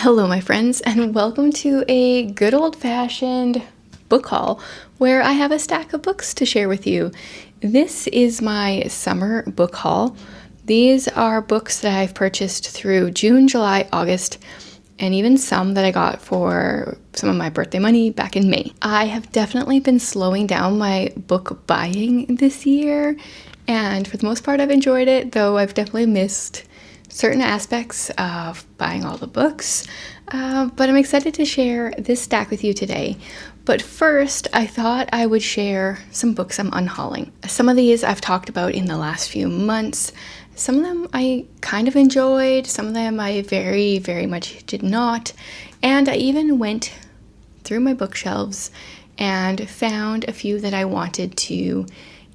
Hello, my friends, and welcome to a good old-fashioned book haul where I have a stack of books to share with you. This is my summer book haul. These are books that I've purchased through June, July, August, and even some that I got for some of my birthday money back in May. I have definitely been slowing down my book buying this year, and for the most part I've enjoyed it, though I've definitely missed certain aspects of buying all the books, but I'm excited to share this stack with you today. But first, I thought I would share some books I'm unhauling. Some of these I've talked about in the last few months. Some of them I kind of enjoyed, some of them I very, very much did not, and I even went through my bookshelves and found a few that I wanted to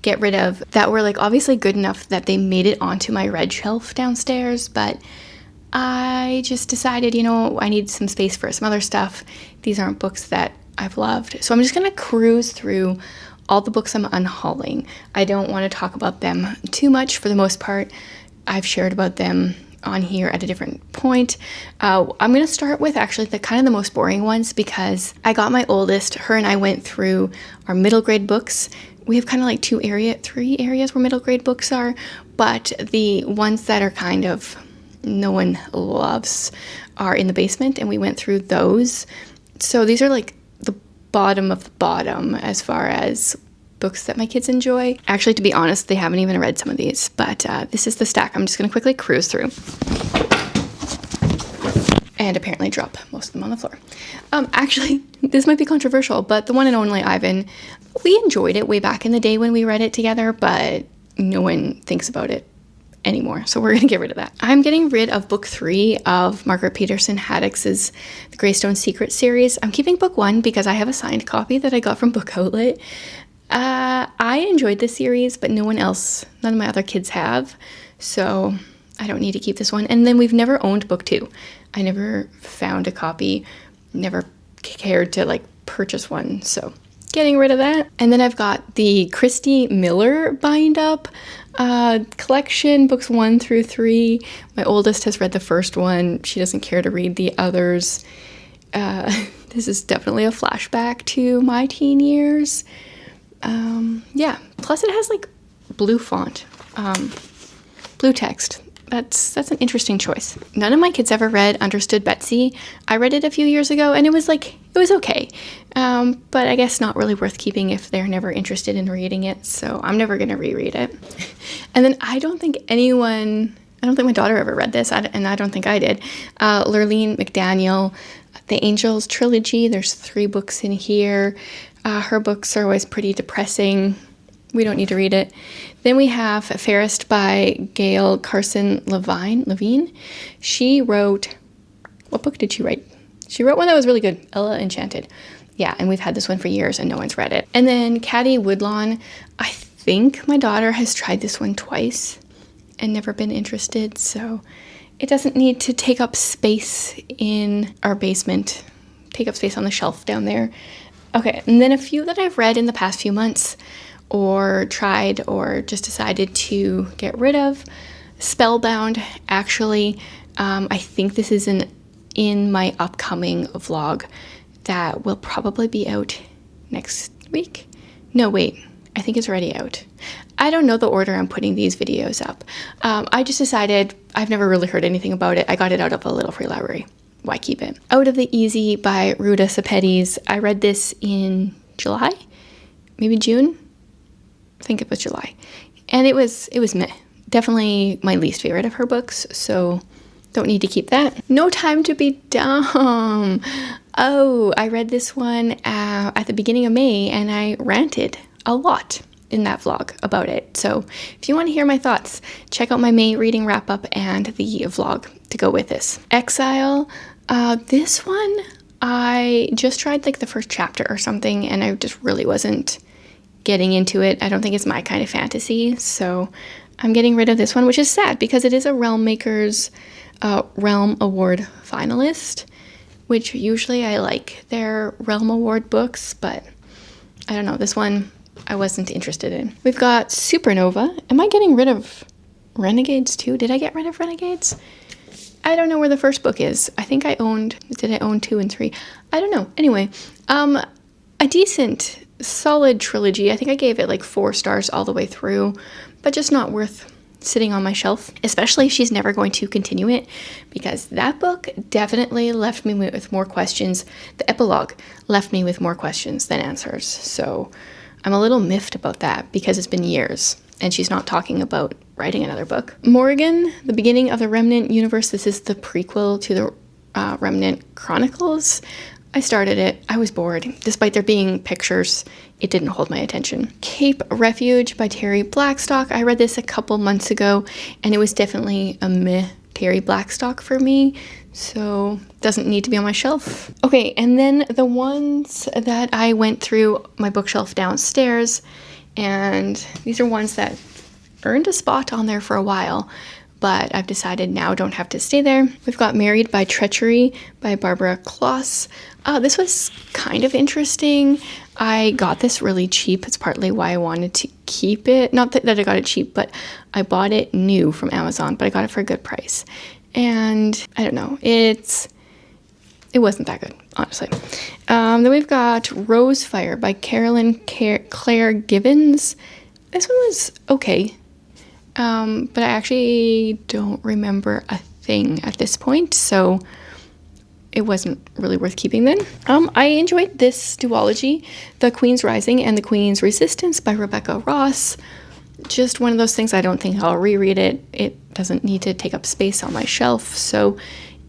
get rid of that were obviously good enough that they made it onto my red shelf downstairs, but I just decided, I need some space for some other stuff. These aren't books that I've loved. So I'm just going to cruise through all the books I'm unhauling. I don't want to talk about them too much. For the most part, I've shared about them on here at a different point. I'm going to start with actually the most boring ones because I got my oldest. Her and I went through our middle grade books. We have three areas where middle grade books are, but the ones that are kind of no one loves are in the basement, and we went through those. So these are the bottom of the bottom as far as books that my kids enjoy. Actually, to be honest, they haven't even read some of these, but this is the stack I'm just going to quickly cruise through. And apparently drop most of them on the floor. Actually, this might be controversial, but The One and Only Ivan, we enjoyed it way back in the day when we read it together, but no one thinks about it anymore, so we're going to get rid of that. I'm getting rid of book 3 of Margaret Peterson Haddox's The Greystone Secret series. I'm keeping book 1 because I have a signed copy that I got from Book Outlet. I enjoyed this series, but none of my other kids have, so I don't need to keep this one. And then we've never owned book 2. I never found a copy, never cared to purchase one, so getting rid of that. And then I've got the Christy Miller bind up collection, books 1 through 3. My oldest has read the first one. She doesn't care to read the others. This is definitely a flashback to my teen years. Plus it has blue font, blue text. That's an interesting choice. None of my kids ever read Understood Betsy. I read it a few years ago, and it was okay. But I guess not really worth keeping if they're never interested in reading it, so I'm never going to reread it. And then I don't think my daughter ever read this, and I don't think I did. Lurleen McDaniel, The Angels Trilogy. There's 3 books in here. Her books are always pretty depressing. We don't need to read it. Then we have Fairest by Gail Carson Levine. She wrote... What book did she write? She wrote one that was really good, Ella Enchanted. Yeah, and we've had this one for years and no one's read it. And then Caddy Woodlawn. I think my daughter has tried this one twice and never been interested, so it doesn't need to take up space in our basement, take up space on the shelf down there. Okay, and then a few that I've read in the past few months or tried or just decided to get rid of. Spellbound, actually. I think this is in my upcoming vlog that will probably be out next week. No, wait. I think it's already out. I don't know the order I'm putting these videos up. I just decided I've never really heard anything about it. I got it out of a little free library. Why keep it? Out of the Easy by Ruta Sepetys. I read this in July, maybe June. I think it was July. And it was meh. Definitely my least favorite of her books, so don't need to keep that. No Time to Be Dumb. Oh, I read this one at the beginning of May, and I ranted a lot in that vlog about it. So if you want to hear my thoughts, check out my May reading wrap-up and the vlog to go with this. Exile. This one, I just tried the first chapter or something, and I just really wasn't getting into it. I don't think it's my kind of fantasy, so I'm getting rid of this one, which is sad because it is a Realm Makers Realm Award finalist, which usually I like their Realm Award books, but I don't know, this one I wasn't interested in. We've got Supernova. Am I getting rid of Renegades too? Did I get rid of Renegades? I don't know where the first book is. I think did I own 2 and 3? I don't know. Anyway, a decent, solid trilogy. I think I gave it like 4 stars all the way through, but just not worth sitting on my shelf, especially if she's never going to continue it, because that book definitely left me with more questions. The epilogue left me with more questions than answers. So I'm a little miffed about that because it's been years and she's not talking about writing another book. Morrigan, The Beginning of the Remnant Universe. This is the prequel to the Remnant Chronicles. I started it. I was bored. Despite there being pictures, it didn't hold my attention. Cape Refuge by Terry Blackstock. I read this a couple months ago, and it was definitely a meh Terry Blackstock for me, so doesn't need to be on my shelf. Okay, and then the ones that I went through my bookshelf downstairs, and these are ones that earned a spot on there for a while, but I've decided now don't have to stay there. We've got Married by Treachery by Barbara Kloss. This was kind of interesting. I got this really cheap. It's partly why I wanted to keep it. Not that I got it cheap, but I bought it new from Amazon, but I got it for a good price. And I don't know, it wasn't that good, honestly. Then we've got Rosefire by Carolyn Claire Givens. This one was okay. But I actually don't remember a thing at this point, so it wasn't really worth keeping then. I enjoyed this duology, The Queen's Rising and The Queen's Resistance by Rebecca Ross. Just one of those things. I don't think I'll reread it. It doesn't need to take up space on my shelf, so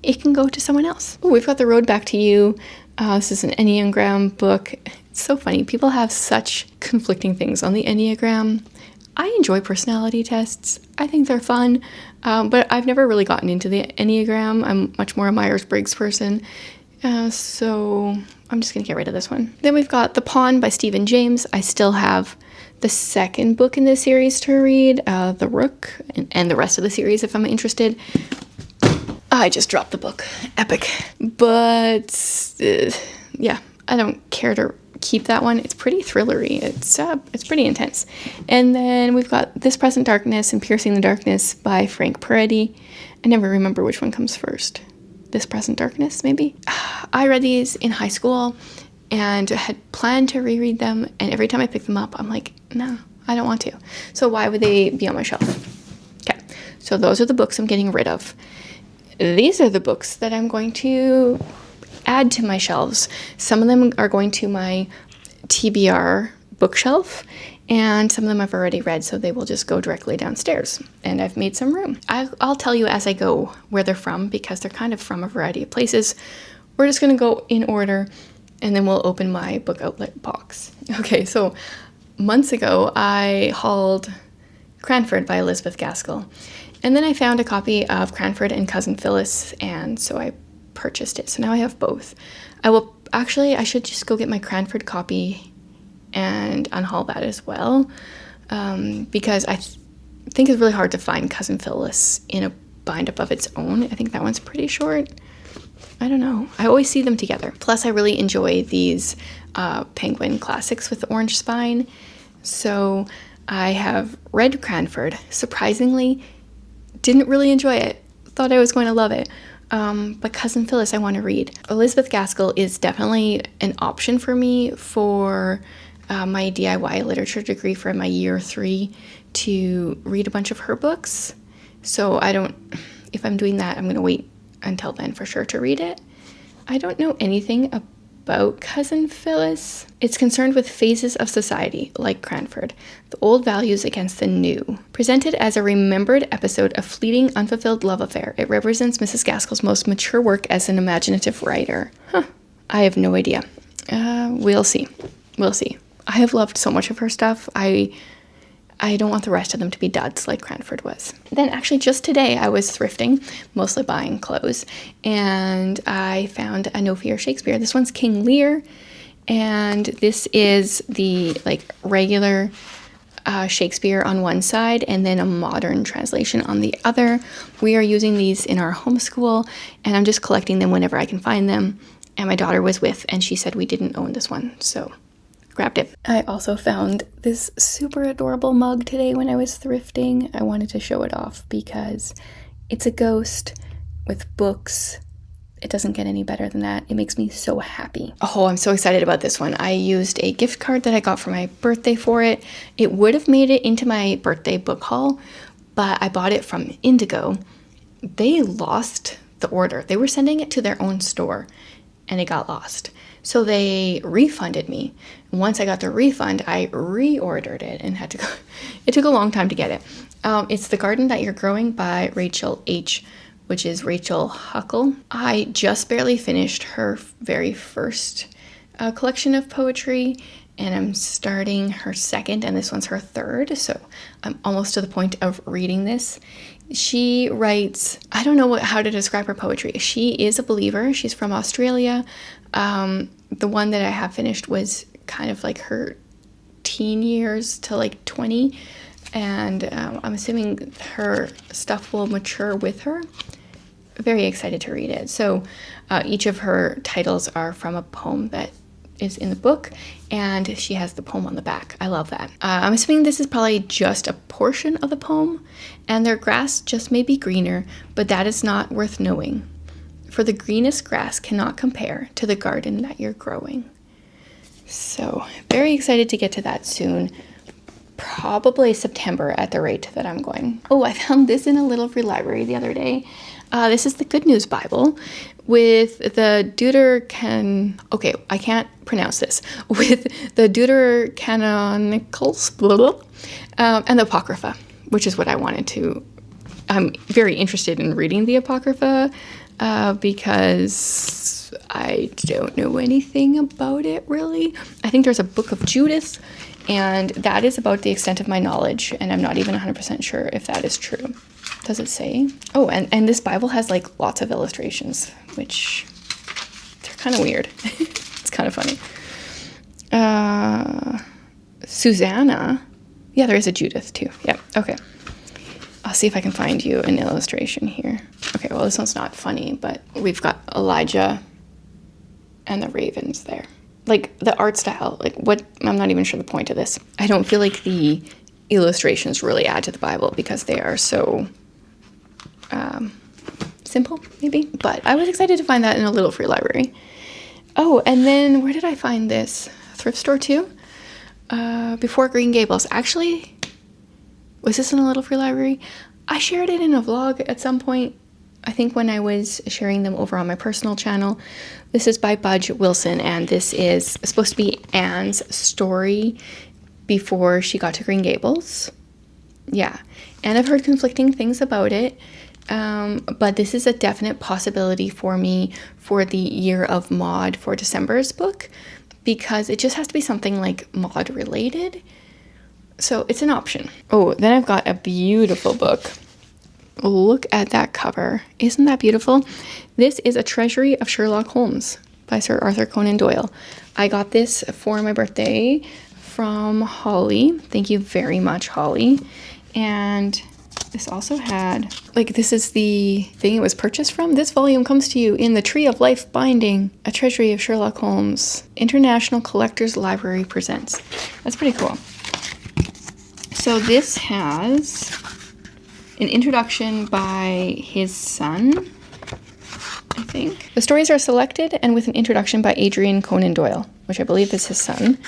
it can go to someone else. Ooh, we've got The Road Back to You. This is an Enneagram book. It's so funny. People have such conflicting things on the Enneagram. I enjoy personality tests. I think they're fun, but I've never really gotten into the Enneagram. I'm much more a Myers-Briggs person, so I'm just going to get rid of this one. Then we've got The Pawn by Stephen James. I still have the second book in this series to read, The Rook, and the rest of the series if I'm interested. I just dropped the book. Epic. But, yeah, I don't care to keep that one. It's pretty thrillery. It's pretty intense. And then we've got This Present Darkness and Piercing the Darkness by Frank Peretti. I never remember which one comes first. This Present Darkness, maybe? I read these in high school and had planned to reread them, and every time I pick them up, I'm like, no, I don't want to. So why would they be on my shelf? Okay, so those are the books I'm getting rid of. These are the books that I'm going to add to my shelves. Some of them are going to my TBR bookshelf, and some of them I've already read, so they will just go directly downstairs, and I've made some room. I'll tell you as I go where they're from, because they're kind of from a variety of places. We're just going to go in order, and then we'll open my book outlet box. Okay, so months ago, I hauled Cranford by Elizabeth Gaskell, and then I found a copy of Cranford and Cousin Phyllis, and so I purchased it. So now I have both. I should just go get my Cranford copy and unhaul that as well, because I think it's really hard to find Cousin Phyllis in a bind up of its own. I think that one's pretty short. I don't know. I always see them together. Plus, I really enjoy these Penguin classics with the orange spine. So I have read Cranford. Surprisingly, didn't really enjoy it. Thought I was going to love it. But Cousin Phyllis I want to read. Elizabeth Gaskell is definitely an option for me for my DIY literature degree for my year 3 to read a bunch of her books. So if I'm doing that, I'm going to wait until then for sure to read it. I don't know anything about Cousin Phyllis. It's concerned with phases of society, like Cranford, the old values against the new. Presented as a remembered episode of fleeting, unfulfilled love affair, it represents Mrs. Gaskell's most mature work as an imaginative writer. I have no idea. We'll see. I have loved so much of her stuff. I don't want the rest of them to be duds like Cranford was. Then actually just today I was thrifting, mostly buying clothes, and I found a No Fear Shakespeare. This one's King Lear, and this is the regular Shakespeare on one side and then a modern translation on the other. We are using these in our homeschool, and I'm just collecting them whenever I can find them. And my daughter was with, and she said we didn't own this one, so grabbed it. I also found this super adorable mug today when I was thrifting. I wanted to show it off because it's a ghost, with books. It doesn't get any better than that. It makes me so happy. Oh, I'm so excited about this one. I used a gift card that I got for my birthday for it. It would have made it into my birthday book haul, but I bought it from Indigo. They lost the order. They were sending it to their own store, and it got lost. So they refunded me. Once I got the refund, I reordered it and had to go. It took a long time to get it. It's The Garden That You're Growing by Rachel H., which is Rachel Huckle. I just barely finished her very first collection of poetry, and I'm starting her second, and this one's her third, so I'm almost to the point of reading this. She writes, I don't know how to describe her poetry. She is a believer. She's from Australia. The one that I have finished was kind of like her teen years to like 20, and I'm assuming her stuff will mature with her. Very excited to read it. So each of her titles are from a poem that is in the book, and she has the poem on the back. I love that. I'm assuming this is probably just a portion of the poem, and their grass just may be greener, but that is not worth knowing. For the greenest grass cannot compare to the garden that you're growing. So very excited to get to that soon. Probably September at the rate that I'm going. Oh, I found this in a little free library the other day. This is the Good News Bible with the okay, I can't pronounce this. With the Deuterocanonicals, blah, blah, and the Apocrypha, which is what I wanted to. I'm very interested in reading the Apocrypha because I don't know anything about it really. I think there's a book of Judas, and that is about the extent of my knowledge, and I'm not even 100% sure if that is true. Does it say? Oh, and this Bible has like lots of illustrations, which they're kind of weird. It's kind of funny. Susanna. Yeah, there is a Judith too. Yeah, okay. I'll see if I can find you an illustration here. Okay, well, this one's not funny, but we've got Elijah and the ravens there. Like, the art style, like, what? I'm not even sure the point of this. I don't feel like the illustrations really add to the Bible because they are so simple, maybe. But I was excited to find that in a little free library. Oh, and then where did I find this? Thrift store too? Before Green Gables. Actually, was this in a little free library? I shared it in a vlog at some point. I think when I was sharing them over on my personal channel. This is by Budge Wilson, and this is supposed to be Anne's story before she got to Green Gables. Yeah, and I've heard conflicting things about it, but this is a definite possibility for me for the Year of Maud for December's book, because it just has to be something like Maud related. So it's an option. Oh, then I've got a beautiful book. Look at that cover. Isn't that beautiful? This is A Treasury of Sherlock Holmes by Sir Arthur Conan Doyle. I got this for my birthday from Holly. Thank you very much, Holly. And this also had, like, this is the thing it was purchased from. This volume comes to you in the Tree of Life binding. A Treasury of Sherlock Holmes. International Collectors Library presents. That's pretty cool. So this has an introduction by his son, I think. The stories are selected and with an introduction by Adrian Conan Doyle, which I believe is his son.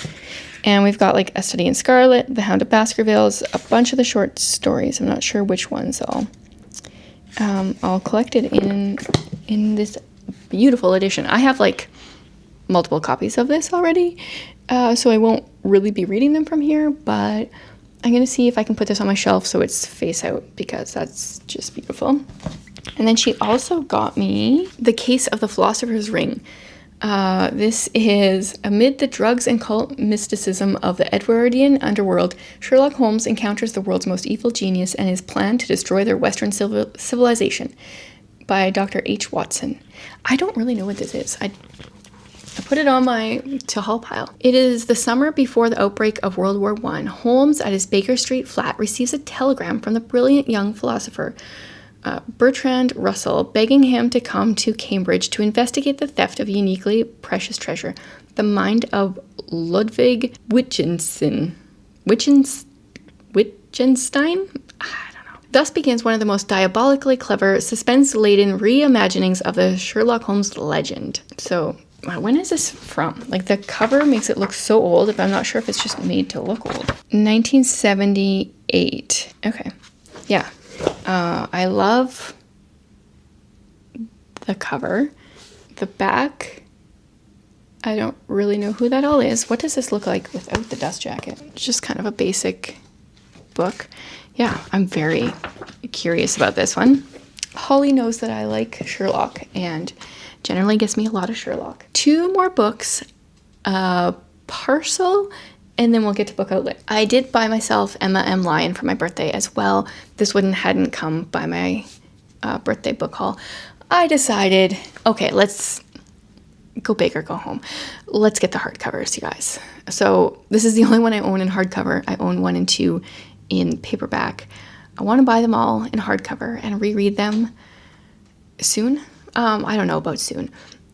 And we've got like A Study in Scarlet, The Hound of Baskervilles, a bunch of the short stories. I'm not sure which ones all collected in this beautiful edition. I have like multiple copies of this already, so I won't really be reading them from here, but I'm going to see if I can put this on my shelf so it's face out, because that's just beautiful. And then she also got me The Case of the Philosopher's Ring. This is, amid the drugs and cult mysticism of the Edwardian underworld, Sherlock Holmes encounters the world's most evil genius and his plan to destroy their Western civilization, by Dr. H. Watson. I don't really know what this is. I put it on my to-haul pile. It is the summer before the outbreak of World War I. Holmes, at his Baker Street flat, receives a telegram from the brilliant young philosopher Bertrand Russell, begging him to come to Cambridge to investigate the theft of a uniquely precious treasure, the mind of Ludwig Wittgenstein? I don't know. Thus begins one of the most diabolically clever, suspense-laden reimaginings of the Sherlock Holmes legend. So, when is this from? Like, the cover makes it look so old, but I'm not sure if it's just made to look old. 1978. Okay. Yeah. I love the cover. The back, I don't really know who that all is. What does this look like without the dust jacket? It's just kind of a basic book. Yeah, I'm very curious about this one. Holly knows that I like Sherlock and generally gets me a lot of Sherlock. 2 more books, parcel, and then we'll get to book outlet. I did buy myself Emma M. Lyon for my birthday as well. This one hadn't come by my birthday book haul. I decided, okay, let's go big or go home. Let's get the hardcovers, you guys. So this is the only one I own in hardcover. I own 1 and 2 in paperback. I want to buy them all in hardcover and reread them soon. I don't know about soon.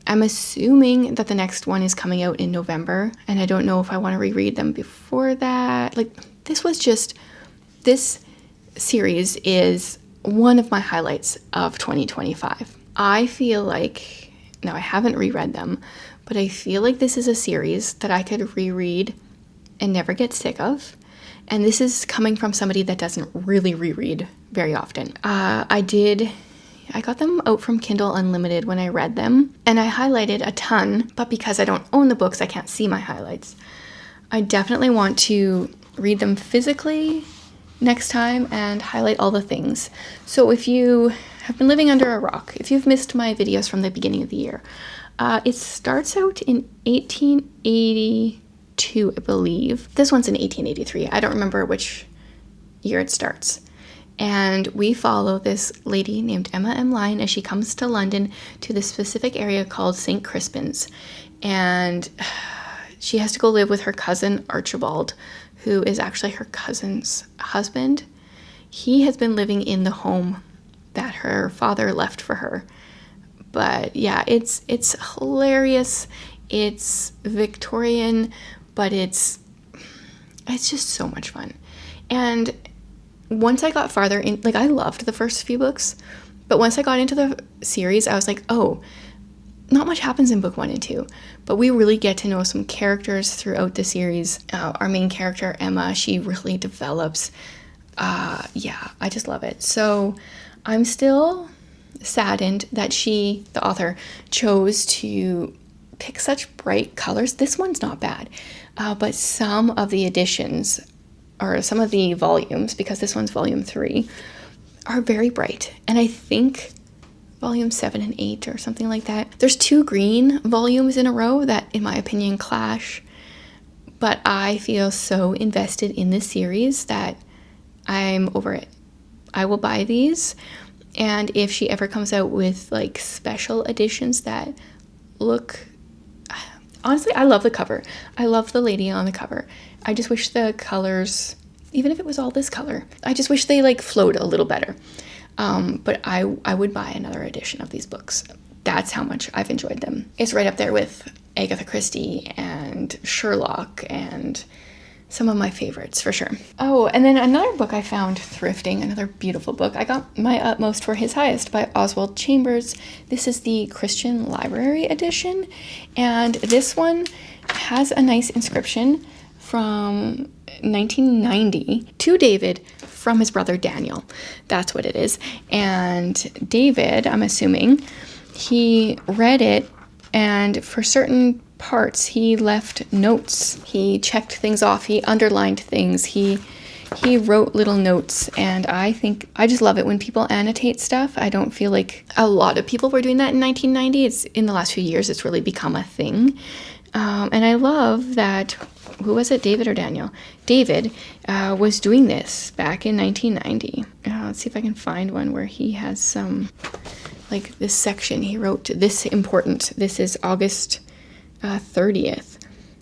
I'm assuming that the next one is coming out in November, and I don't know if I want to reread them before that. Like, this series is one of my highlights of 2025. I feel like, now I haven't reread them, but I feel like this is a series that I could reread and never get sick of. And this is coming from somebody that doesn't really reread very often. I got them out from Kindle Unlimited when I read them, and I highlighted a ton, but because I don't own the books, I can't see my highlights. I definitely want to read them physically next time and highlight all the things. So if you have been living under a rock, if you've missed my videos from the beginning of the year, it starts out in 1882, I believe. This one's in 1883. I don't remember which year it starts. And we follow this lady named Emma M. Lyon as she comes to London to this specific area called St. Crispin's. And she has to go live with her cousin Archibald, who is actually her cousin's husband. He has been living in the home that her father left for her. But yeah, it's hilarious. It's Victorian, but it's just so much fun. And once I got farther in, like, I loved the first few books, but once I got into the series, I was like, oh, not much happens in book 1 and 2, but we really get to know some characters throughout the series. Our main character, Emma, she really develops. Yeah, I just love it. So I'm still saddened that she, the author, chose to pick such bright colors. This one's not bad, but some of the editions, or some of the volumes, because this one's volume 3, are very bright. And I think volume 7 and 8 or something like that. There's 2 green volumes in a row that, in my opinion, clash. But I feel so invested in this series that I'm over it. I will buy these. And if she ever comes out with like special editions that look, honestly, I love the cover. I love the lady on the cover. I just wish the colors, even if it was all this color, I just wish they like flowed a little better. But I would buy another edition of these books. That's how much I've enjoyed them. It's right up there with Agatha Christie and Sherlock and some of my favorites for sure. Oh, and then another book I found thrifting, another beautiful book. I got My Utmost for His Highest by Oswald Chambers. This is the Christian Library edition, and this one has a nice inscription from 1990 to David from his brother Daniel. That's what it is. And David, I'm assuming, he read it, and for certain parts he left notes. He checked things off, he underlined things, he wrote little notes, and I just love it when people annotate stuff. I don't feel like a lot of people were doing that in 1990. It's in the last few years it's really become a thing. And I love that, who was it, David or Daniel? David was doing this back in 1990. Let's see if I can find one where he has some, like this section. He wrote, "This important. This is August 30th.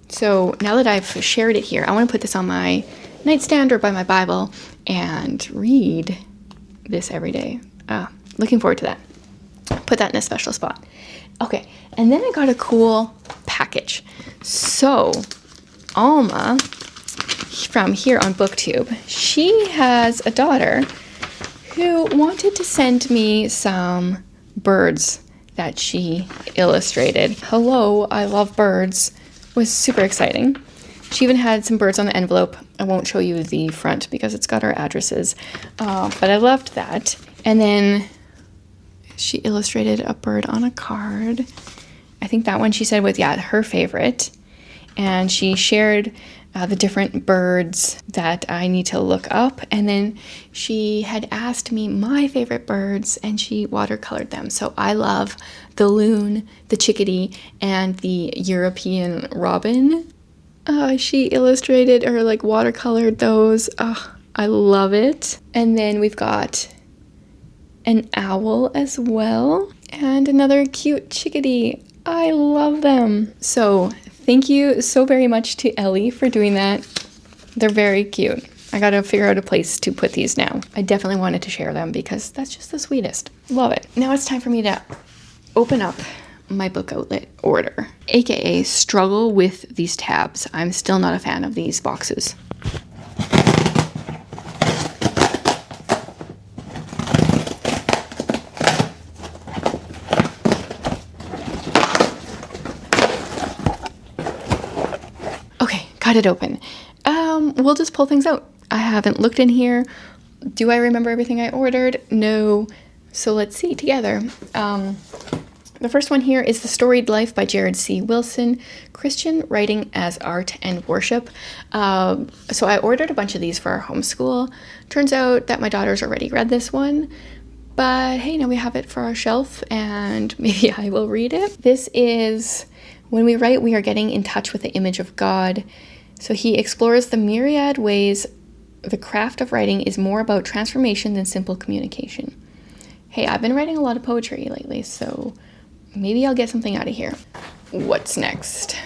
So now that I've shared it here, I want to put this on my nightstand or by my Bible and read this every day. Looking forward to that. Put that in a special spot. Okay, and then I got a cool package. So Alma, from here on BookTube, she has a daughter who wanted to send me some birds that she illustrated. Hello, I love birds. Was super exciting. She even had some birds on the envelope. I won't show you the front because it's got our addresses, but I loved that. And then she illustrated a bird on a card. I think that one she said was, her favorite. And she shared the different birds that I need to look up. And then she had asked me my favorite birds and she watercolored them. So I love the loon, the chickadee, and the European robin. She illustrated or like watercolored those. I love it. And then we've got an owl as well and another cute chickadee. I love them. So thank you so very much to Ellie for doing that. They're very cute. I gotta figure out a place to put these now. I definitely wanted to share them because that's just the sweetest. Love it. Now it's time for me to open up my book outlet order, aka struggle with these tabs. I'm still not a fan of these boxes. Cut it open. We'll just pull things out. I haven't looked in here. Do I remember everything I ordered? No. So let's see together. The first one here is The Storied Life by Jared C. Wilson, Christian Writing as Art and Worship. So I ordered a bunch of these for our homeschool. Turns out that my daughter's already read this one. But hey, now we have it for our shelf and maybe I will read it. This is When We Write, We Are Getting in Touch with the Image of God. So he explores the myriad ways the craft of writing is more about transformation than simple communication. Hey, I've been writing a lot of poetry lately, so maybe I'll get something out of here. What's next?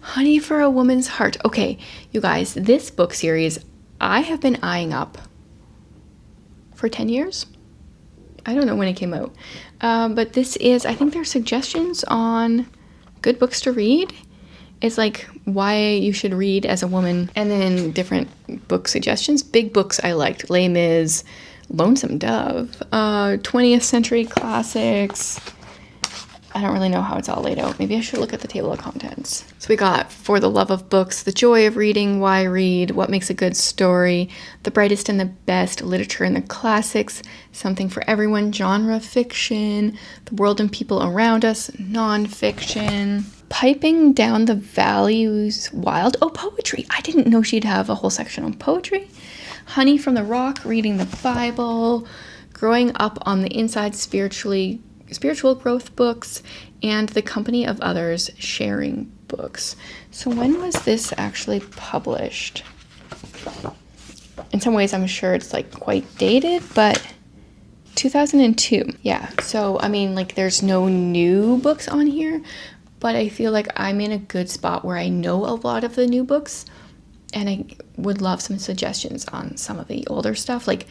Honey for a Woman's Heart. Okay, you guys, this book series I have been eyeing up for 10 years. I don't know when it came out. But this is, I think, their suggestions on good books to read. It's like why you should read as a woman, and then different book suggestions. Big books I liked: Les Mis, Lonesome Dove, 20th Century Classics. I don't really know how it's all laid out. Maybe I should look at the table of contents. So we got For the Love of Books, The Joy of Reading, Why Read, What Makes a Good Story, The Brightest and the Best, Literature and the Classics, Something for Everyone, Genre Fiction, The World and People Around Us, Nonfiction, Piping Down the Valley's Wild. Oh, poetry. I didn't know she'd have a whole section on poetry. Honey from the Rock, Reading the Bible, Growing Up on the Inside, Spiritual growth books, and The Company of Others, sharing books. So when was this actually published? In some ways, I'm sure it's like quite dated, but 2002. Yeah. So, I mean, like there's no new books on here, but I feel like I'm in a good spot where I know a lot of the new books and I would love some suggestions on some of the older stuff, like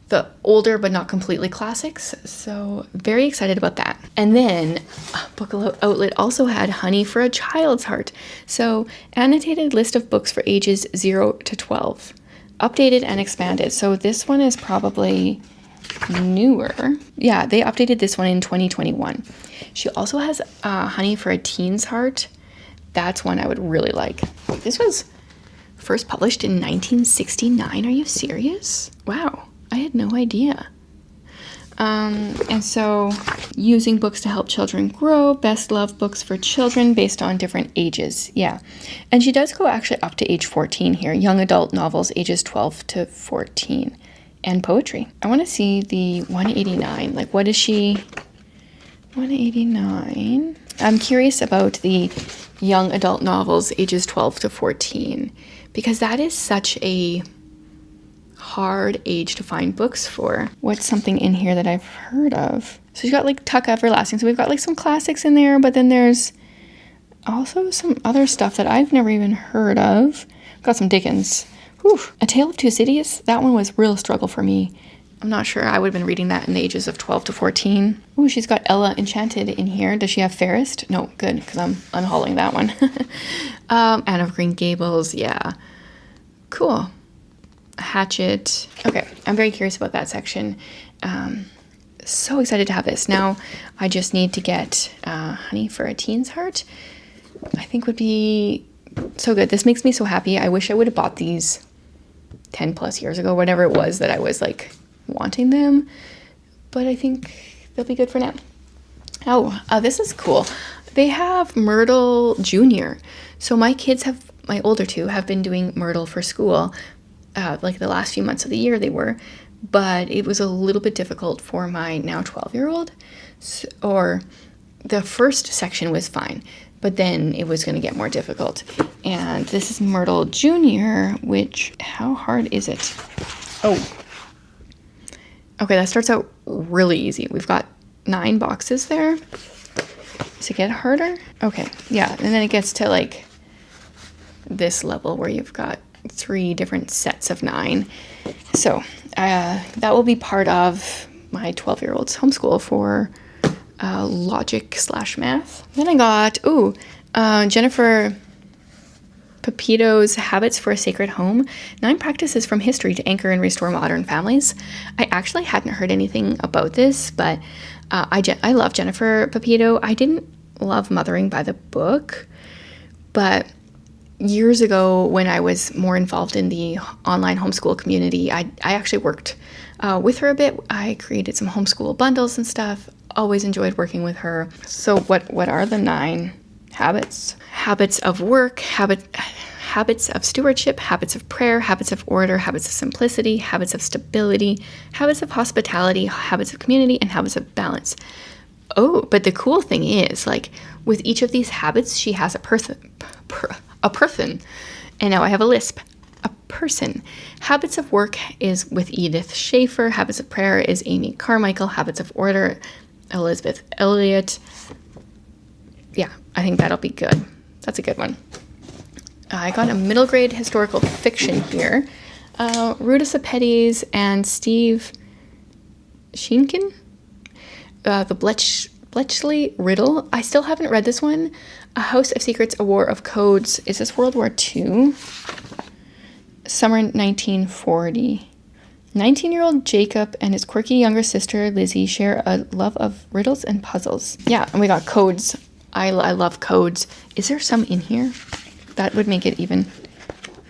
the older but not completely classics. So very excited about that. And then Book Outlet also had Honey for a Child's Heart. So annotated list of books for ages 0 to 12. Updated and expanded. So this one is probably newer. Yeah, they updated this one in 2021. She also has Honey for a Teen's Heart. That's one I would really like. This was first published in 1969. Are you serious? Wow. I had no idea. And so using books to help children grow, best love books for children based on different ages. Yeah. And she does go actually up to age 14 here. Young adult novels ages 12 to 14 and poetry. I want to see the 189. Like what is she? 189. I'm curious about the young adult novels ages 12 to 14 because that is such a hard age to find books for. What's something in here that I've heard of? So you've got like Tuck Everlasting. So we've got like some classics in there, but then there's also some other stuff that I've never even heard of. Got some Dickens. Whew. A Tale of Two Cities. That one was real struggle for me. I'm not sure I would have been reading that in the ages of 12 to 14. Ooh, she's got Ella Enchanted in here. Does she have Fairest? No, good, because I'm unhauling that one. Anne of Green Gables, yeah. Cool. Hatchet. Okay, I'm very curious about that section. So excited to have this. Now I just need to get Honey for a Teen's Heart. I think would be so good. This makes me so happy. I wish I would have bought these 10 plus years ago, whatever it was that I was like wanting them. But I think they'll be good for now. Oh, this is cool. They have Myrtle Junior. So my older two have been doing Myrtle for school. Like the last few months of the year they were. But it was a little bit difficult for my now 12-year-old. Or the first section was fine, but then it was going to get more difficult. And this is Myrtle Junior, which, how hard is it? Oh. Okay, that starts out really easy. We've got 9 boxes there. Does it get harder? Okay, yeah, and then it gets to like this level where you've got 3 different sets of 9. So that will be part of my 12-year-old's homeschool for logic/math. Then I got, Jennifer Pepito's Habits for a Sacred Home, 9 Practices from History to Anchor and Restore Modern Families. I actually hadn't heard anything about this, but I love Jennifer Pepito. I didn't love Mothering by the Book, but years ago when I was more involved in the online homeschool community, I actually worked with her a bit. I created some homeschool bundles and stuff. Always enjoyed working with her. So what are the 9 habits? Habits of work, habits of stewardship, habits of prayer, habits of order, habits of simplicity, habits of stability, habits of hospitality, habits of community, and habits of balance. Oh, but the cool thing is, like, with each of these habits, she has a person. And now I have a lisp. A person. Habits of work is with Edith Schaefer. Habits of prayer is Amy Carmichael. Habits of order, Elizabeth Elliot. Yeah, I think that'll be good. That's a good one. I got a middle grade historical fiction here. Ruta Sepetys and Steve Sheenkin. The Bletchley Riddle. I still haven't read this one. A House of Secrets, A War of Codes. Is this World War II? Summer 1940. 19-year-old Jacob and his quirky younger sister Lizzie share a love of riddles and puzzles. Yeah, and we got codes. I love codes. Is there some in here? That would make it even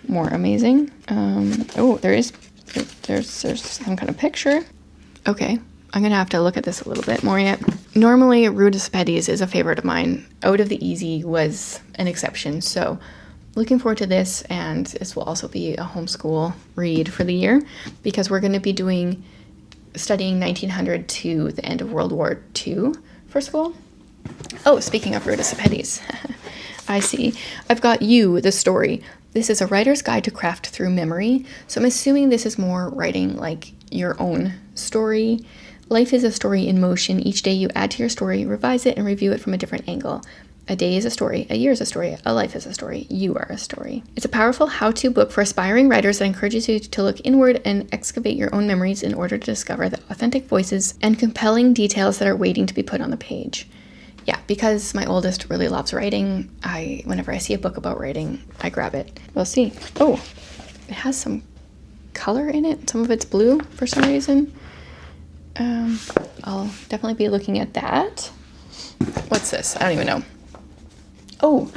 more amazing. There's some kind of picture. Okay, I'm going to have to look at this a little bit more yet. Normally, Ruta Sepetys is a favorite of mine. Out of the Easy was an exception, so looking forward to this, and this will also be a homeschool read for the year because we're going to be studying 1900 to the end of World War II for school. Oh, speaking of Ruta Sepetys, I see. I've got You, the Story. This is a writer's guide to craft through memory, so I'm assuming this is more writing like your own story. Life is a story in motion. Each day you add to your story, revise it, and review it from a different angle. A day is a story, a year is a story, a life is a story, you are a story. It's a powerful how-to book for aspiring writers that encourages you to look inward and excavate your own memories in order to discover the authentic voices and compelling details that are waiting to be put on the page. Yeah, because my oldest really loves writing, whenever I see a book about writing, I grab it. We'll see. Oh, it has some color in it. Some of it's blue for some reason. I'll definitely be looking at that. What's this? I don't even know. Oh,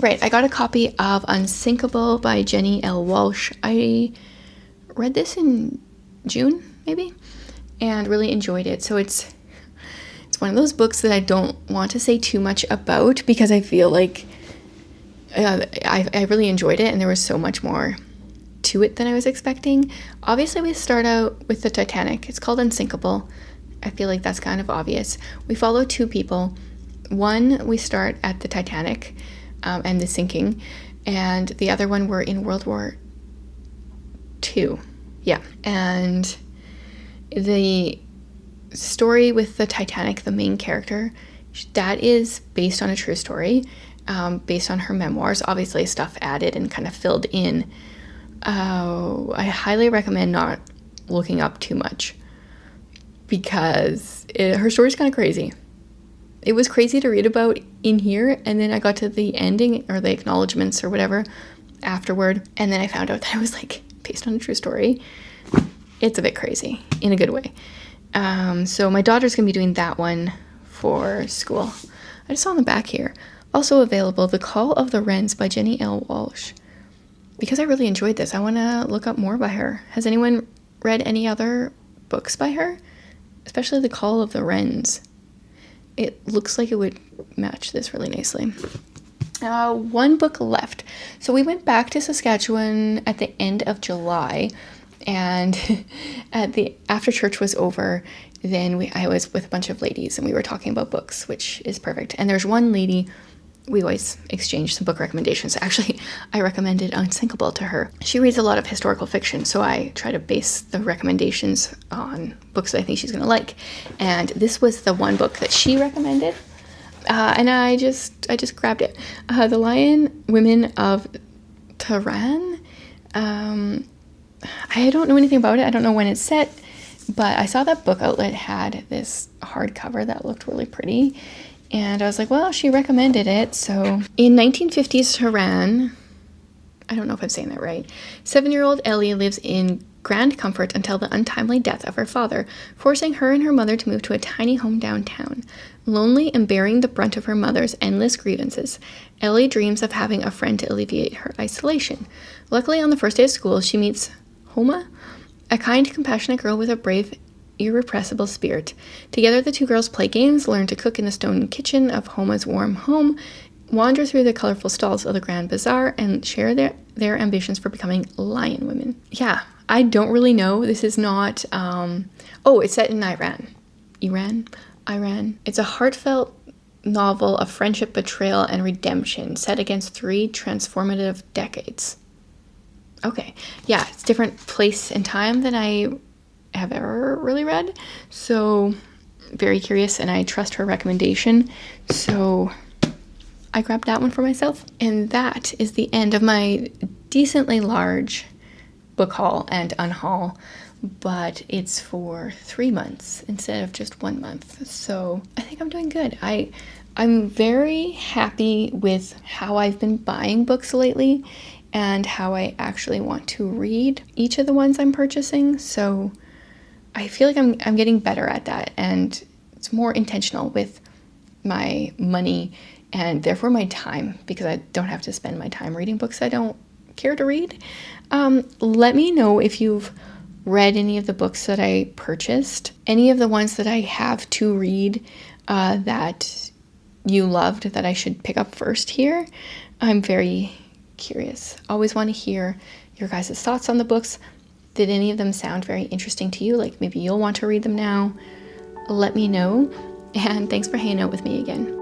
right. I got a copy of Unsinkable by Jenny L. Walsh. I read this in June, maybe, and really enjoyed it. So it's one of those books that I don't want to say too much about because I feel like I really enjoyed it and there was so much more to it than I was expecting. Obviously, we start out with the Titanic. It's called Unsinkable. I feel like that's kind of obvious. We follow 2 people. One, we start at the Titanic and the sinking, and the other one we're in World War II. Yeah, and the story with the Titanic, the main character, that is based on a true story, based on her memoirs. Obviously, stuff added and kind of filled in. I highly recommend not looking up too much because her story's kind of crazy. It was crazy to read about in here, and then I got to the ending or the acknowledgements or whatever afterward, and then I found out that it was like based on a true story. It's a bit crazy in a good way. So my daughter's going to be doing that one for school. I just saw on the back here. Also available, The Call of the Wrens by Jenny L. Walsh. Because I really enjoyed this, I want to look up more by her. Has anyone read any other books by her? Especially The Call of the Wrens. It looks like it would match this really nicely. One book left. So we went back to Saskatchewan at the end of July, and after church was over, then I was with a bunch of ladies and we were talking about books, which is perfect. And there's one lady, we always exchange some book recommendations. Actually, I recommended Unsinkable to her. She reads a lot of historical fiction, so I try to base the recommendations on books that I think she's going to like. And this was the one book that she recommended, and I just grabbed it. The Lion Women of Tehran. I don't know anything about it. I don't know when it's set, but I saw that Book Outlet had this hardcover that looked really pretty. And I was like, well, she recommended it. So in 1950s Tehran, I don't know if I'm saying that right, 7-year-old Ellie lives in grand comfort until the untimely death of her father, forcing her and her mother to move to a tiny home downtown. Lonely and bearing the brunt of her mother's endless grievances, Ellie dreams of having a friend to alleviate her isolation. Luckily, on the first day of school, she meets Homa, a kind, compassionate girl with a brave, irrepressible spirit. Together, the two girls play games, learn to cook in the stone kitchen of Homa's warm home, wander through the colorful stalls of the Grand Bazaar, and share their ambitions for becoming lion women. Yeah, I don't really know. This is not... it's set in Iran. Iran. It's a heartfelt novel of friendship, betrayal, and redemption set against 3 transformative decades. Okay. Yeah, it's a different place and time than I have ever really read. So, very curious, and I trust her recommendation. So, I grabbed that one for myself. And that is the end of my decently large book haul and unhaul, but it's for 3 months instead of just 1 month. So, I think I'm doing good. I'm very happy with how I've been buying books lately and how I actually want to read each of the ones I'm purchasing. So I feel like I'm getting better at that, and it's more intentional with my money and therefore my time, because I don't have to spend my time reading books I don't care to read. Let me know if you've read any of the books that I purchased, any of the ones that I have to read that you loved that I should pick up first here. I'm very curious. Always want to hear your guys' thoughts on the books. Did any of them sound very interesting to you? Like maybe you'll want to read them now? Let me know. And thanks for hanging out with me again.